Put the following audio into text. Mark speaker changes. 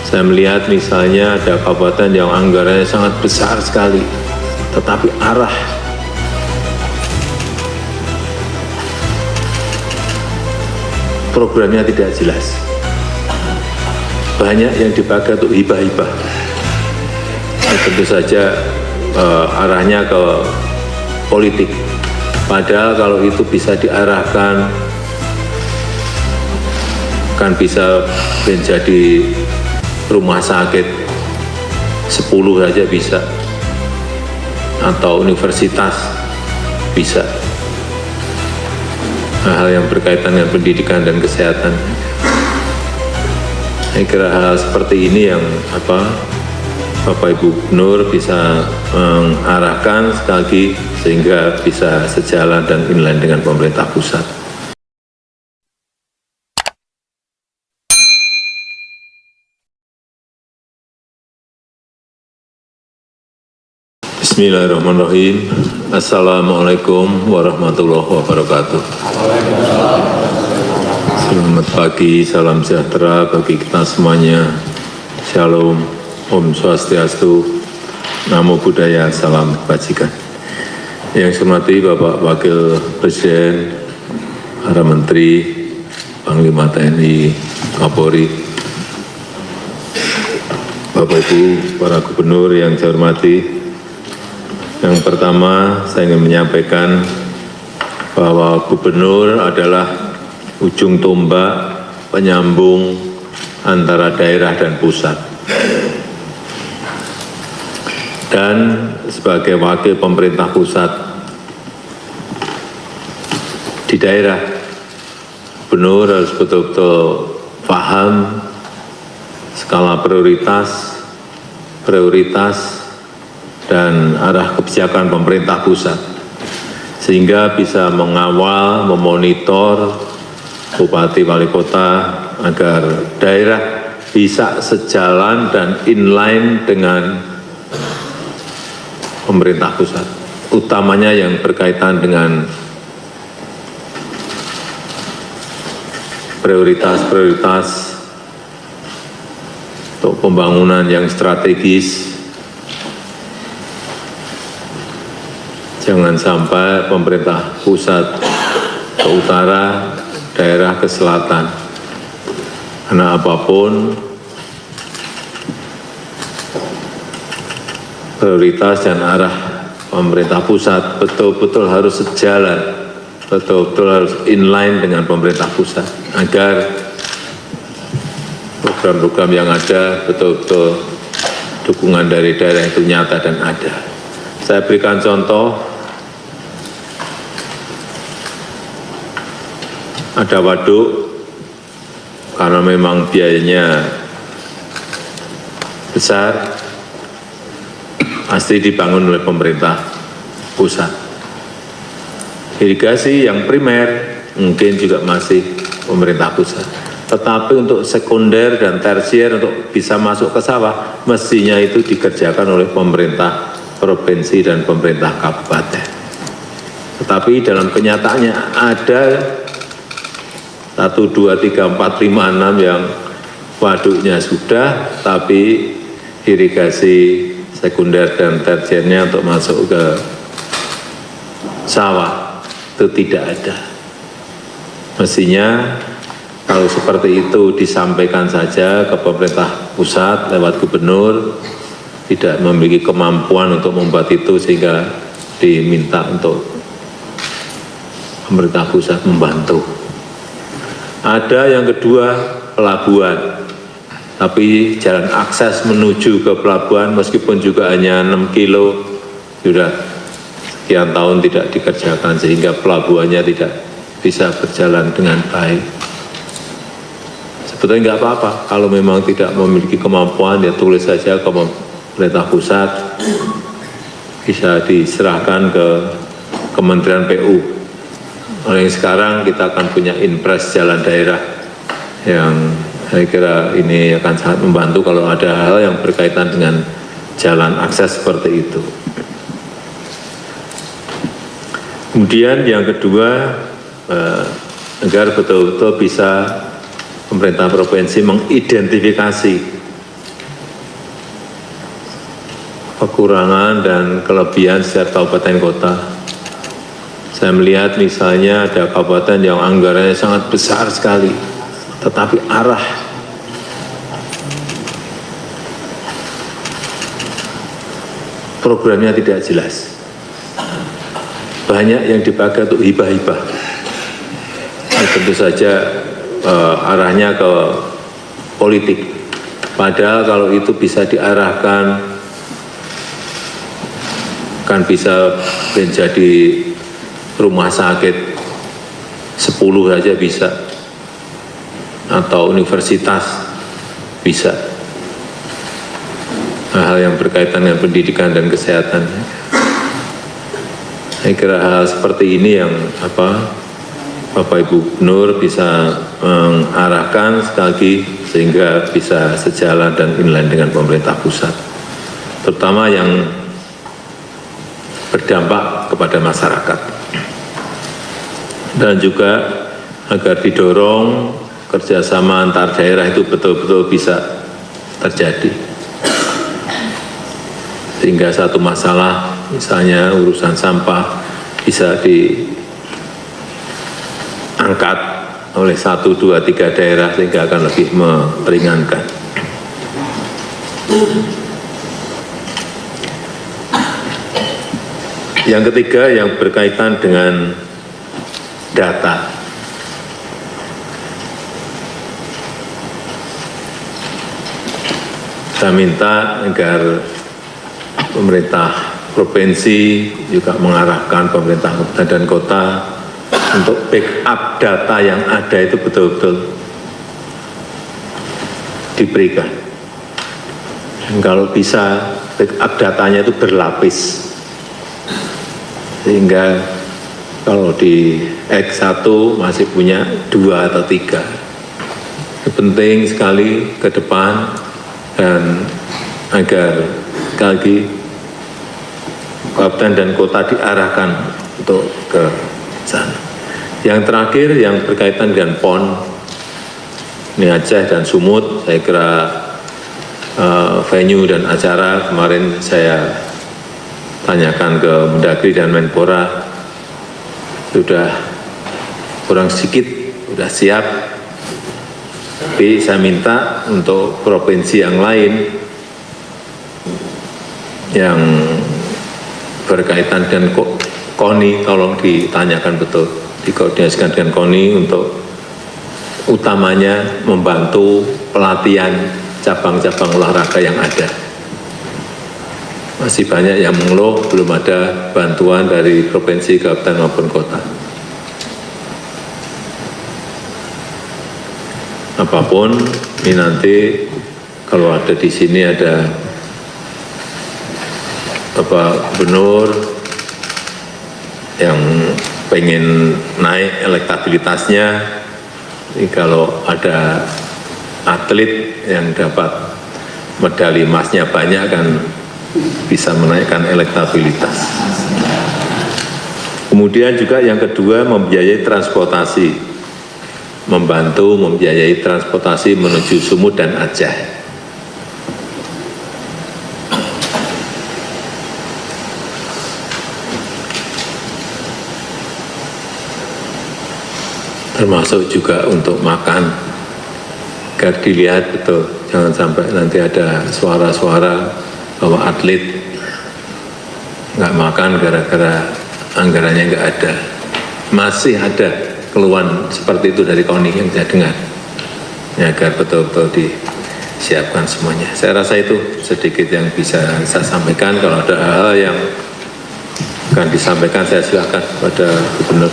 Speaker 1: Saya melihat misalnya ada kabupaten yang anggarannya sangat besar sekali, tetapi arah programnya tidak jelas. Banyak yang dipakai untuk hibah-hibah. Tentu saja arahnya ke politik. Padahal kalau itu bisa diarahkan, kan bisa menjadi rumah sakit 10 saja bisa, atau universitas bisa. Hal-hal yang berkaitan dengan pendidikan dan kesehatan. Saya kira hal seperti ini yang Bapak Ibu Gubernur bisa mengarahkan sekali lagi sehingga bisa sejalan dan inline dengan pemerintah pusat. Bismillahirrahmanirrahim. Assalamualaikum warahmatullahi wabarakatuh. Selamat pagi, salam sejahtera bagi kita semuanya. Shalom, Om Swastiastu, Namo Buddhaya, salam kebajikan. Yang saya hormati Bapak Wakil Presiden, para Menteri, Panglima TNI, Kapolri, Bapak Ibu, para Gubernur yang saya hormati. Yang pertama, saya ingin menyampaikan bahwa Gubernur adalah ujung tombak penyambung antara daerah dan pusat. Dan sebagai wakil pemerintah pusat di daerah, Gubernur harus betul-betul paham skala prioritas, dan arah kebijakan pemerintah pusat, sehingga bisa mengawal, memonitor bupati wali kota agar daerah bisa sejalan dan inline dengan pemerintah pusat, utamanya yang berkaitan dengan prioritas-prioritas untuk pembangunan yang strategis. Jangan sampai pemerintah pusat ke utara, daerah ke selatan. Karena apapun prioritas dan arah pemerintah pusat betul-betul harus sejalan, betul-betul harus inline dengan pemerintah pusat, agar program-program yang ada betul-betul dukungan dari daerah itu nyata dan ada. Saya berikan contoh, ada waduk, karena memang biayanya besar, pasti dibangun oleh pemerintah pusat. Irigasi yang primer mungkin juga masih pemerintah pusat. Tetapi untuk sekunder dan tersier untuk bisa masuk ke sawah, mestinya itu dikerjakan oleh pemerintah provinsi dan pemerintah kabupaten. Tetapi dalam kenyataannya ada 1, 2, 3, 4, 5, 6 yang waduknya sudah, tapi irigasi sekunder dan tersiernya untuk masuk ke sawah itu tidak ada. Mestinya kalau seperti itu disampaikan saja ke pemerintah pusat lewat gubernur, tidak memiliki kemampuan untuk membuat itu sehingga diminta untuk pemerintah pusat membantu. Ada yang kedua, pelabuhan. Tapi jalan akses menuju ke pelabuhan meskipun juga hanya 6 kilo, sudah sekian tahun tidak dikerjakan sehingga pelabuhannya tidak bisa berjalan dengan baik. Sebetulnya nggak apa-apa, kalau memang tidak memiliki kemampuan ya tulis saja ke pemerintah pusat, bisa diserahkan ke Kementerian PU. Oleh sekarang kita akan punya impres jalan daerah yang saya kira ini akan sangat membantu kalau ada hal yang berkaitan dengan jalan akses seperti itu. Kemudian yang kedua, agar betul-betul bisa pemerintah provinsi mengidentifikasi kekurangan dan kelebihan setiap kabupaten kota. Saya melihat misalnya ada kabupaten yang anggarannya sangat besar sekali, tetapi arah programnya tidak jelas. Banyak yang dipakai untuk hibah-hibah. Tentu saja arahnya ke politik. Padahal kalau itu bisa diarahkan, kan bisa menjadi rumah sakit 10 saja bisa, atau universitas bisa. Hal-hal yang berkaitan dengan pendidikan dan kesehatan. Saya kira hal seperti ini yang Bapak Ibu Gubernur bisa mengarahkan sekali lagi sehingga bisa sejalan dan inline dengan pemerintah pusat, terutama yang berdampak kepada masyarakat. Dan juga agar didorong kerjasama antar daerah itu betul-betul bisa terjadi. Sehingga satu masalah, misalnya urusan sampah, bisa diangkat oleh 1, 2, 3 daerah sehingga akan lebih meringankan. Yang ketiga yang berkaitan dengan data. Saya minta agar pemerintah provinsi juga mengarahkan pemerintah kabupaten dan kota untuk backup data yang ada itu betul-betul diberikan. Dan kalau bisa backup datanya itu berlapis, sehingga kalau di X1 masih punya 2 atau 3. Itu penting sekali ke depan, dan agar sekali lagi kabupaten dan kota diarahkan untuk ke sana. Yang terakhir yang berkaitan dengan PON, ini Aceh dan Sumut, saya kira venue dan acara kemarin saya tanyakan ke Mendagri dan Menpora, sudah kurang sedikit, sudah siap. Tapi saya minta untuk provinsi yang lain yang berkaitan dengan KONI, tolong ditanyakan betul, dikoordinasikan dengan KONI untuk utamanya membantu pelatihan cabang-cabang olahraga yang ada. Masih banyak yang mengeluh belum ada bantuan dari provinsi, kabupaten maupun kota. Apapun ini nanti kalau ada di sini ada Bapak Gubernur yang pengen naik elektabilitasnya, jadi kalau ada atlet yang dapat medali emasnya banyak kan bisa menaikkan elektabilitas. Kemudian juga yang kedua membiayai transportasi, membantu membiayai transportasi menuju Sumut dan Aceh. Termasuk juga untuk makan, agar dilihat betul, jangan sampai nanti ada suara-suara bahwa atlet nggak makan gara-gara anggarannya nggak ada. Masih ada keluhan seperti itu dari KONI yang saya dengar, ya, agar betul-betul disiapkan semuanya. Saya rasa itu sedikit yang bisa saya sampaikan. Kalau ada hal-hal yang akan disampaikan, saya silakan kepada Gubernur.